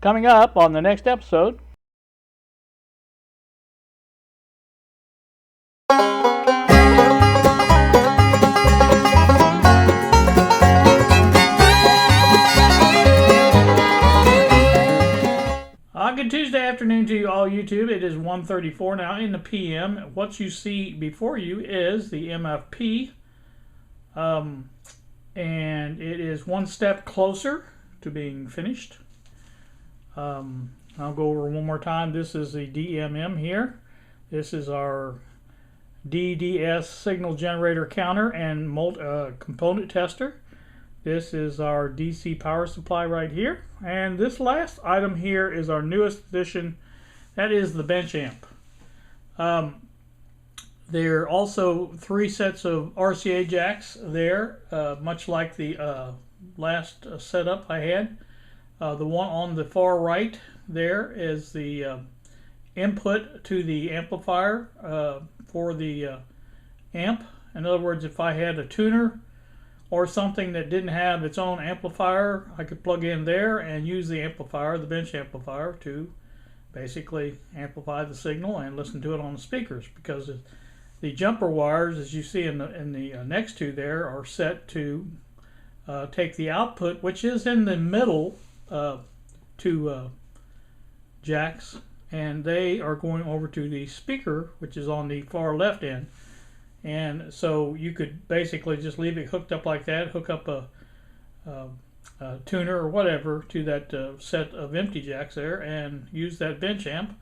Coming up on the next episode. Good Tuesday afternoon to you all, YouTube. It is 1:34 now in the PM. What you see before you is the MFP, and it is one step closer to being finished. I'll go over one more time. This is the DMM here. This is our DDS signal generator counter and component tester. This is our DC power supply right here. And this last item here is our newest addition. That is the bench amp. There are also 3 sets of RCA jacks there, much like the last setup I had. The one on the far right there is the input to the amplifier for the amp. In other words, if I had a tuner or something that didn't have its own amplifier, I could plug in there and use the amplifier, the bench amplifier, to basically amplify the signal and listen to it on the speakers, because the jumper wires, as you see in the next two there, are set to take the output, which is in the middle two jacks, and they are going over to the speaker, which is on the far left end. And so you could basically just leave it hooked up like that, hook up a tuner or whatever to that set of empty jacks there, and use that bench amp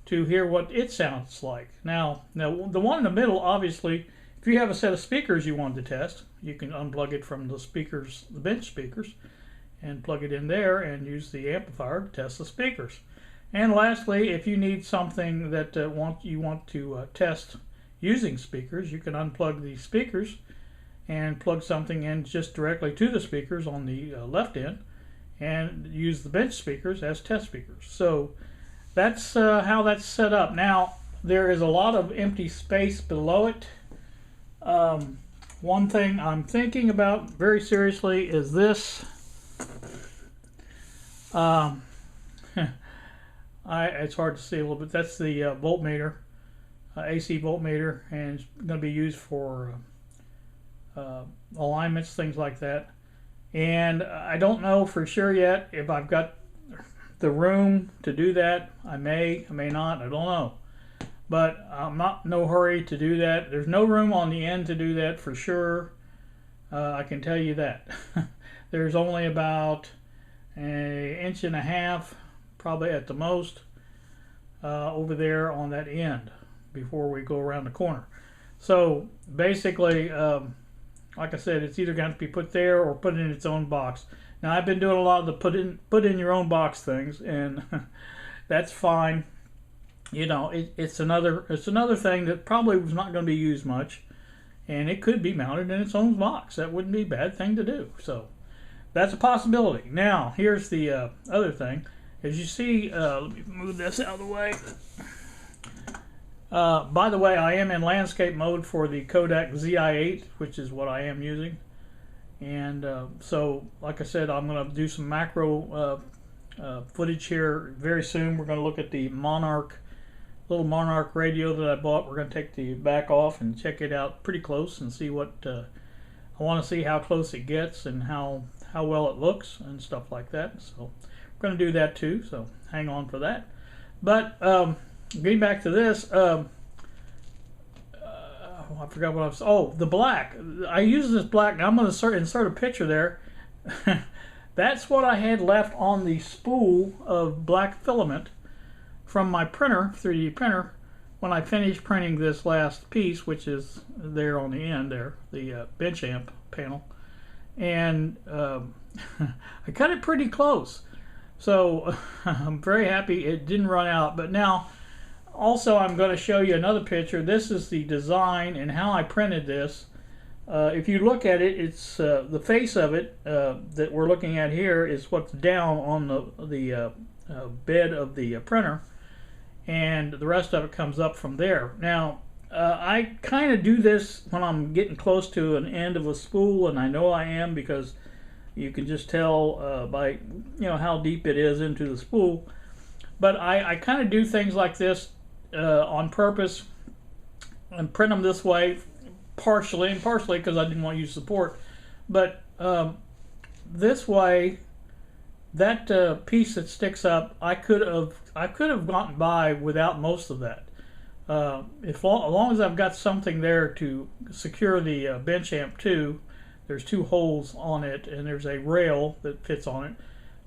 to hear what it sounds like. Now the one in the middle, obviously, if you have a set of speakers you want to test, you can unplug it from the speakers, the bench speakers, and plug it in there and use the amplifier to test the speakers. And lastly, if you need something that you want to test using speakers, you can unplug the speakers and plug something in just directly to the speakers on the left end and use the bench speakers as test speakers. So that's how that's set up. Now there is a lot of empty space below it. One thing I'm thinking about very seriously is this. It's hard to see a little bit. That's the voltmeter. AC voltmeter, and it's going to be used for alignments, things like that. And I don't know for sure yet if I've got the room to do that. I may not, I don't know. But I'm not in no hurry to do that. There's no room on the end to do that for sure. I can tell you that. There's only about an inch and a half, probably at the most, over there on that end before we go around the corner. So basically, like I said, it's either going to be put there or put in its own box. Now I've been doing a lot of the put in your own box things, and that's fine. You know, it's another thing that probably was not going to be used much, and it could be mounted in its own box. That wouldn't be a bad thing to do. So that's a possibility. Now here's the other thing. As you see, let me move this out of the way. By the way, I am in landscape mode for the Kodak ZI-8, which is what I am using. And so, like I said, I'm going to do some macro footage here very soon. We're going to look at the little Monarch radio that I bought. We're going to take the back off and check it out pretty close and see what, I want to see how close it gets and how well it looks and stuff like that. So we're going to do that too, so hang on for that. But getting back to this, I forgot what I was. Oh, the black. I use this black. Now I'm going to insert a picture there. That's what I had left on the spool of black filament from my printer, 3D printer, when I finished printing this last piece, which is there on the end there, the bench amp panel. And I cut it pretty close. So I'm very happy it didn't run out. But now, also, I'm going to show you another picture. This is the design and how I printed this. If you look at it, it's the face of it that we're looking at here is what's down on the bed of the printer, and the rest of it comes up from there. Now, I kind of do this when I'm getting close to an end of a spool, and I know I am because You can just tell by how deep it is into the spool. But I kind of do things like this on purpose and print them this way, partially because I didn't want to use support. But this way, that piece that sticks up, I could have gotten by without most of that. As long as I've got something there to secure the bench amp to, there's 2 holes on it and there's a rail that fits on it.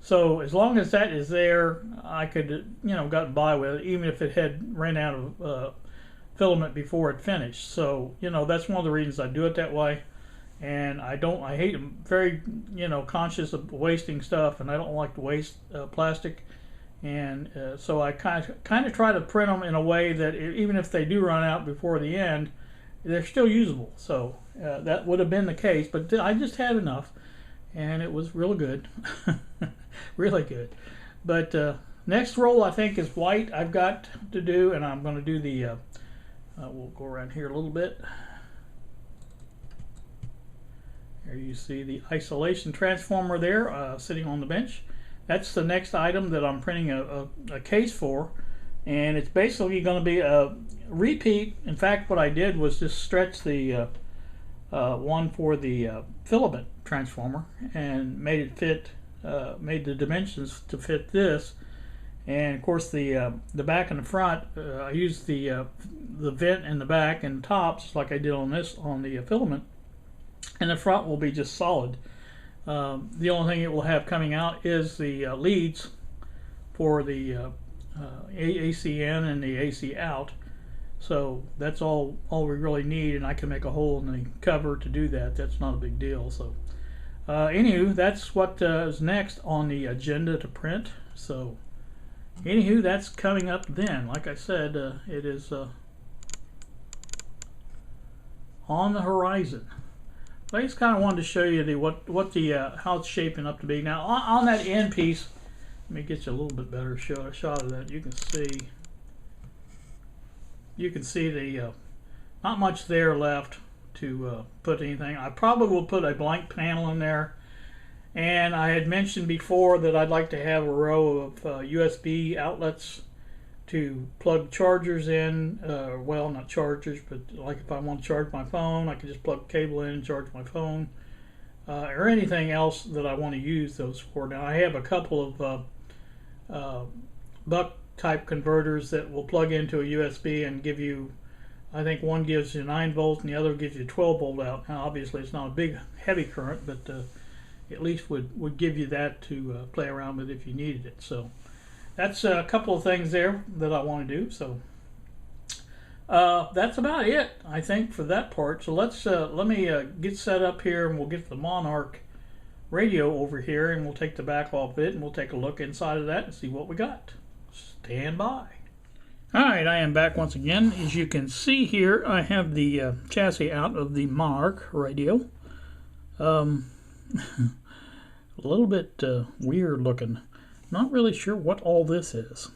So as long as that is there, I could gotten by with it, even if it had ran out of filament before it finished. So that's one of the reasons I do it that way. And I hate, I'm very conscious of wasting stuff, and I don't like to waste plastic. And so I kind of try to print them in a way that even if they do run out before the end, they're still usable. So that would have been the case, but I just had enough, and it was real good. Really good. But next roll I think is white I've got to do, and I'm going to do the we'll go around here a little bit. There you see the isolation transformer there sitting on the bench. That's the next item that I'm printing a case for, and it's basically going to be a repeat. In fact, what I did was just stretch the one for the filament transformer and made it fit, made the dimensions to fit this. And of course the back and the front, I used the vent in the back and the top, just like I did on the filament. And the front will be just solid. The only thing it will have coming out is the leads for the AC in and the AC out. So that's all we really need, and I can make a hole in the cover to do that. That's not a big deal. So anywho, that's what is next on the agenda to print. So anywho, that's coming up then. Like I said, it is on the horizon. I just kind of wanted to show you how it's shaping up to be. Now on that end piece, let me get you a little bit better shot of that. You can see the not much there left to put anything. I probably will put a blank panel in there. And I had mentioned before that I'd like to have a row of USB outlets to plug chargers in. Well, not chargers, but like if I want to charge my phone, I can just plug a cable in and charge my phone, or anything else that I want to use those for. Now I have a couple of buck type converters that will plug into a USB and give you, I think one gives you 9 volts and the other gives you 12 volt out. Now obviously it's not a big heavy current, but at least would give you that to play around with if you needed it. So that's a couple of things there that I want to do. So that's about it, I think, for that part. So let me get set up here, and we'll get the Monarch radio over here, and we'll take the back off it, and we'll take a look inside of that and see what we got. Stand by. Alright, I am back once again. As you can see here, I have the chassis out of the Monarch radio. A little bit weird looking. Not really sure what all this is.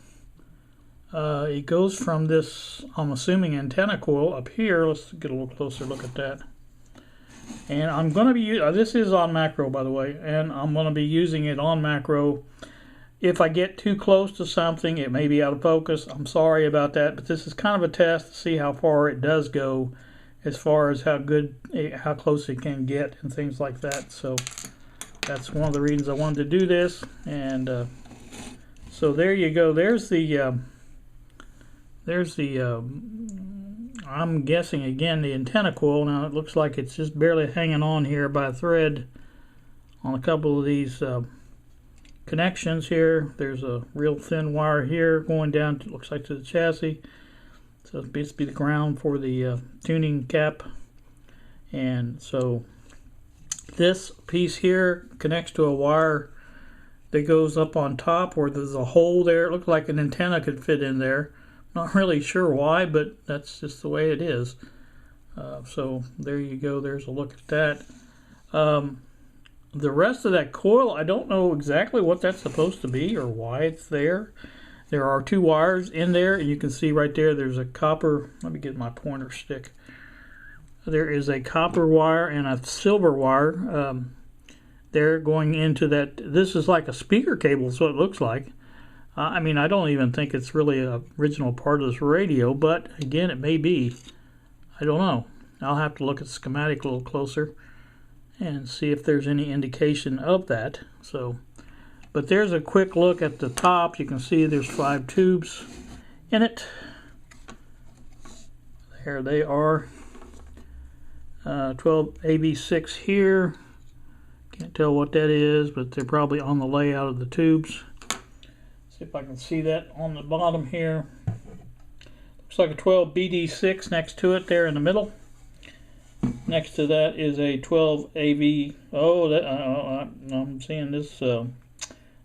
It goes from this, I'm assuming, antenna coil up here. Let's get a little closer look at that. And I'm going to be, this is on macro by the way, and I'm going to be using it on macro. If I get too close to something, it may be out of focus. I'm sorry about that, but this is kind of a test to see how far it does go as far as how close it can get and things like that. So that's one of the reasons I wanted to do this. And so there you go. There's the I'm guessing again the antenna coil. Now it looks like it's just barely hanging on here by a thread on a couple of these connections here. There's a real thin wire here going down to, looks like, to the chassis. So it's basically the ground for the tuning cap. And so this piece here connects to a wire that goes up on top where there's a hole there. It looks like an antenna could fit in there. Not really sure why, but that's just the way it is. So there you go. There's a look at that. The rest of that coil, I don't know exactly what that's supposed to be or why it's there. There are 2 wires in there, and you can see right there there's a copper, let me get my pointer stick. There is a copper wire and a silver wire. there going into that. This is like a speaker cable, so it looks like. I mean, I don't even think it's really an original part of this radio, but again, it may be. I don't know. I'll have to look at the schematic a little closer and see if there's any indication of that. So, but there's a quick look at the top. You can see there's 5 tubes in it. There they are. 12 AB6 here. Can't tell what that is, but they're probably on the layout of the tubes. See if I can see that on the bottom here. Looks like a 12 BD6 next to it there in the middle. Next to that is a 12 AV. Oh, that I'm seeing this.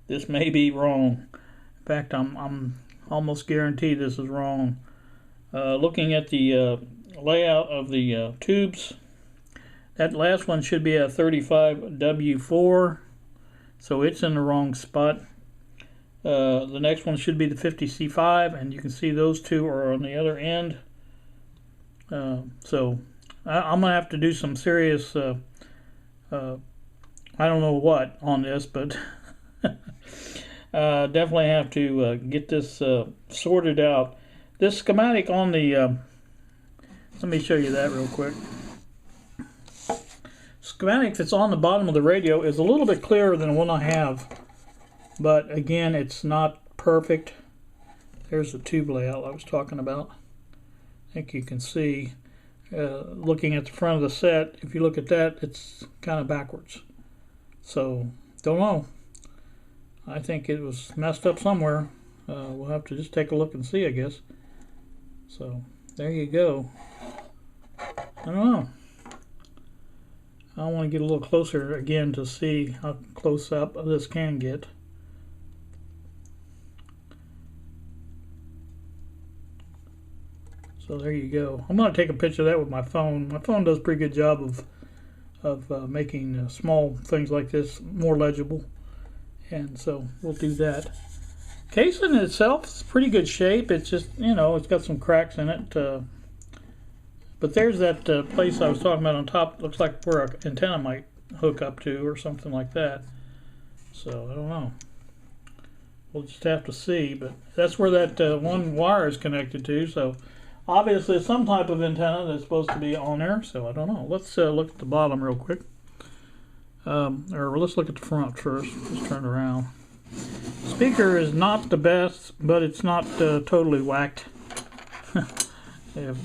This may be wrong. In fact, I'm almost guaranteed this is wrong. Looking at the layout of the tubes, that last one should be a 35W4, so it's in the wrong spot. The next one should be the 50C5, and you can see those two are on the other end. So I'm gonna have to do some serious I don't know what on this, but definitely have to get this sorted out. This schematic on the let me show you that real quick. Schematic that's on the bottom of the radio is a little bit clearer than one I have, but again, it's not perfect. There's the tube layout I was talking about. I think you can see, looking at the front of the set, if you look at that, it's kind of backwards. So, don't know. I think it was messed up somewhere. We'll have to just take a look and see, I guess. So, there you go. I don't know. I want to get a little closer again to see how close up this can get. So there you go. I'm going to take a picture of that with my phone. My phone does a pretty good job of making small things like this more legible. And so we'll do that. Case in itself is pretty good shape. It's just, you know, it's got some cracks in it. But there's that place I was talking about on top. Looks like where an antenna might hook up to or something like that. So I don't know. We'll just have to see. But that's where that one wire is connected to. So obviously it's some type of antenna that's supposed to be on there. So I don't know. Let's look at the bottom real quick. Or let's look at the front first. Just turn around. Speaker is not the best, but it's not totally whacked. Yeah,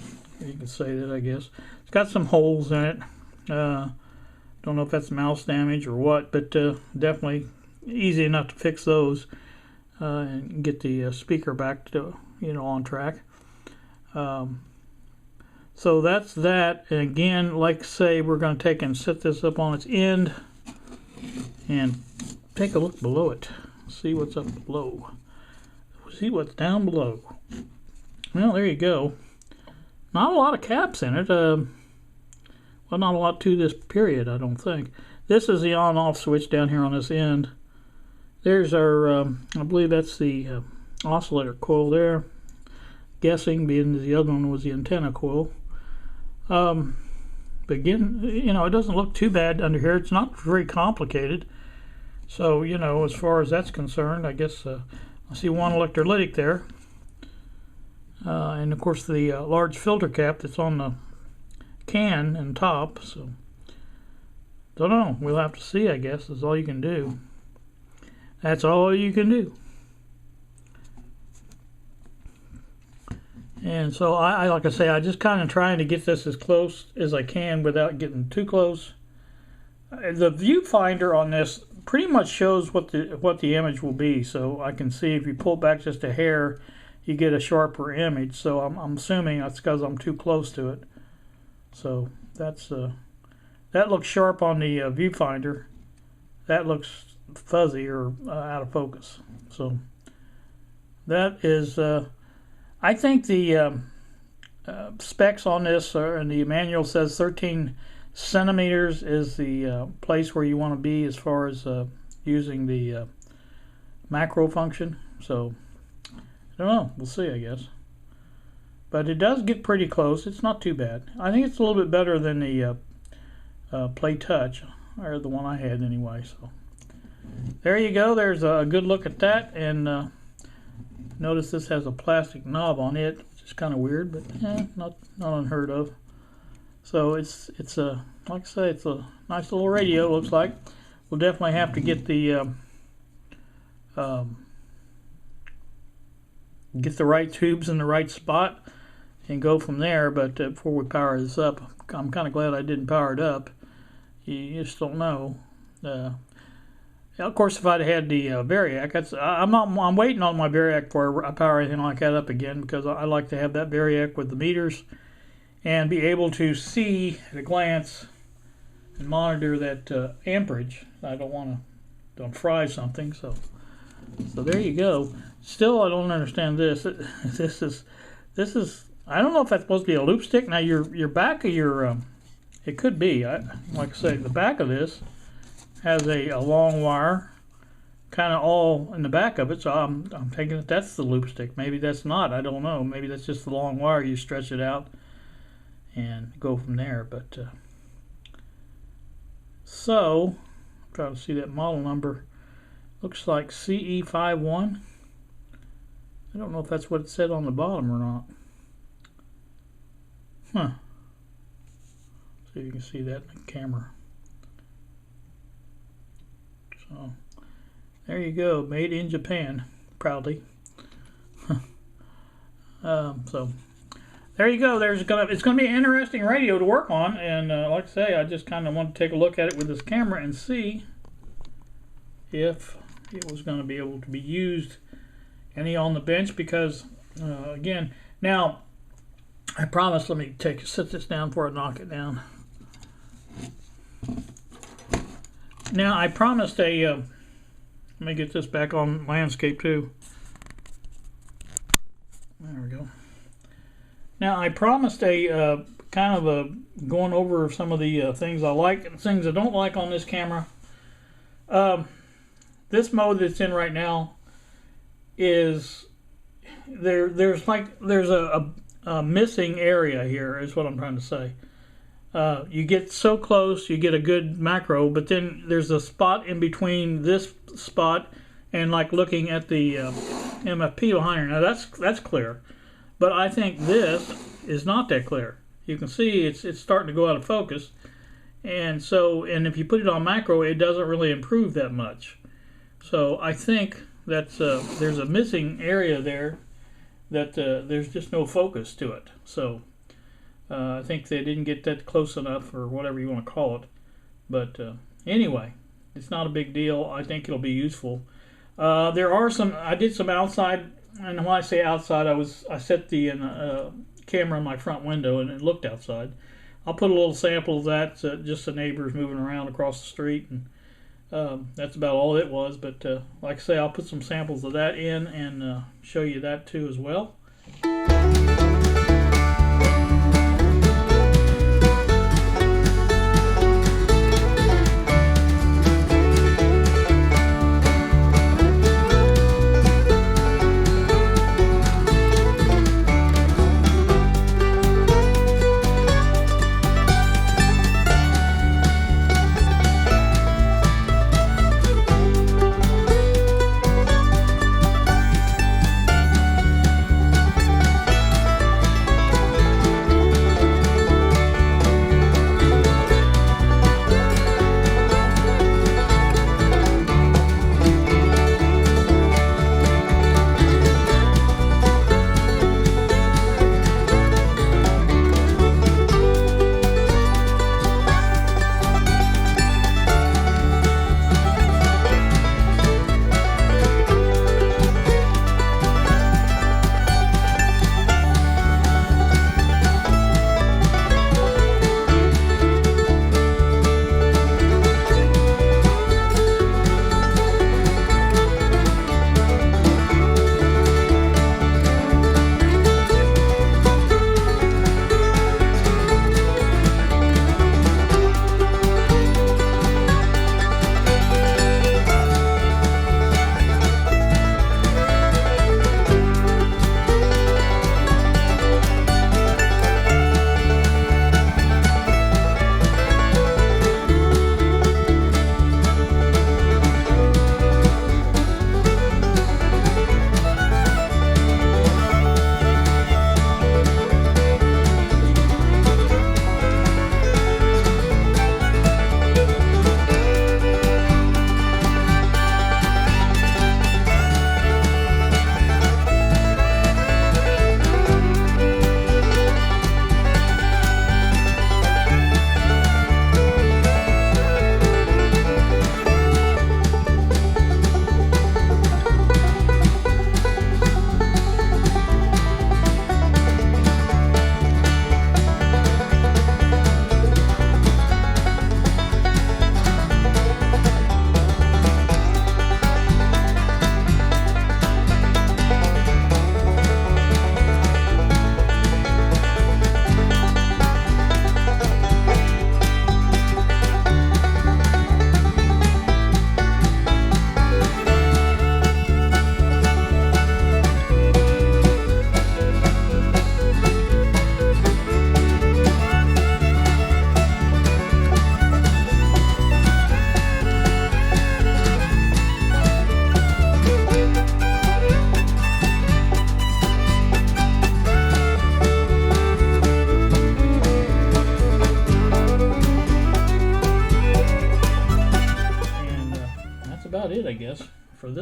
you can say that, I guess. It's got some holes in it. Don't know if that's mouse damage or what, but definitely easy enough to fix those and get the speaker back to, you know, on track. So that's that. And again, like I say, we're going to take and set this up on its end and take a look below it. See what's up below. See what's down below. Well, there you go. Not a lot of caps in it. Well, not a lot to this period, I don't think. This is the on-off switch down here on this end. There's our, I believe that's the oscillator coil there. Guessing, being the other one was the antenna coil. But again, you know, it doesn't look too bad under here. It's not very complicated. So, you know, as far as that's concerned, I guess I see one electrolytic there. And of course the large filter cap that's on the can and top. So, don't know. We'll have to see, I guess. That's all you can do. That's all you can do. And so I like I say, I just kind of trying to get this as close as I can without getting too close. The viewfinder on this pretty much shows what the image will be. So I can see if you pull back just a hair, you get a sharper image. So I'm assuming that's because I'm too close to it. So that's that looks sharp on the viewfinder. That looks fuzzy or out of focus. So that is. I think the specs on this and the manual says 13 centimeters is the place where you want to be as far as using the macro function. So I don't know. We'll see, I guess. But it does get pretty close. It's not too bad. I think it's a little bit better than the Play Touch. or the one I had anyway. So there you go. There's a good look at that. And notice this has a plastic knob on it, which is kind of weird, but not unheard of. So it's a, like I say, it's a nice little radio. It looks like. We'll definitely have to get the right tubes in the right spot and go from there. But before we power this up, I'm kind of glad I didn't power it up. You just don't know. Of course, if I'd had the Variac, I'm waiting on my Variac before I power anything like that up again, because I like to have that Variac with the meters and be able to see at a glance and monitor that amperage. I don't fry something. So there you go. Still, I don't understand this. This is. I don't know if that's supposed to be a loop stick. Now your back of your it could be. Like I say, the back of this has a long wire, kind of all in the back of it. So I'm thinking that that's the loop stick. Maybe that's not. I don't know. Maybe that's just the long wire. You stretch it out and go from there. But so I'm trying to see that model number. Looks like CE51. I don't know if that's what it said on the bottom or not. Huh. See if you can see that in the camera. So there you go, made in Japan, proudly. So there you go. It's gonna be an interesting radio to work on, and like I say, I just kind of want to take a look at it with this camera and see if it was going to be able to be used any on the bench, because again, now I promise. Let me set this down before I knock it down. Now I promised let me get this back on landscape too. There we go. Now I promised a kind of a going over some of the things I like and things I don't like on this camera. This mode that's in right now is there's a missing area here, is what I'm trying to say. You get so close, you get a good macro, but then there's a spot in between this spot and like looking at the MFP behind her. Now that's clear, but I think this is not that clear. You can see it's starting to go out of focus, and if you put it on macro, it doesn't really improve that much. So I think that there's a missing area there, that there's just no focus to it. So I think they didn't get that close enough, or whatever you want to call it. But anyway, it's not a big deal. I think it'll be useful. There are I did some outside, and when I say outside, I set the camera in my front window and it looked outside. I'll put a little sample of that, just the neighbors moving around across the street, and that's about all it was. But like I say, I'll put some samples of that in and show you that too as well.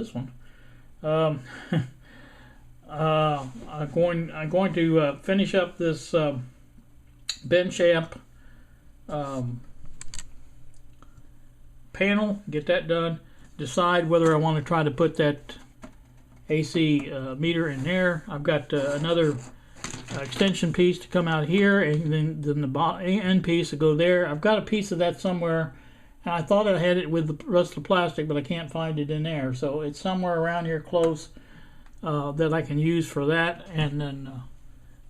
this one. I'm going to finish up this bench amp panel, get that done, decide whether I want to try to put that AC meter in there. I've got another extension piece to come out here, and then the end piece to go there. I've got a piece of that somewhere, and I thought I had it with the rest of the plastic, but I can't find it in there. So it's somewhere around here close that I can use for that, and then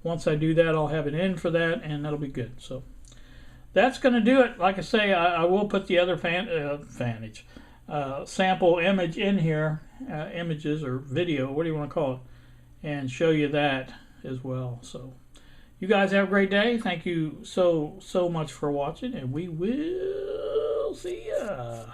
once I do that, I'll have an end for that, and that'll be good. So that's going to do it. Like I say, I will put the other sample image in here, images or video, what do you want to call it, and show you that as well. So you guys have a great day. Thank you so much for watching, and we will see ya.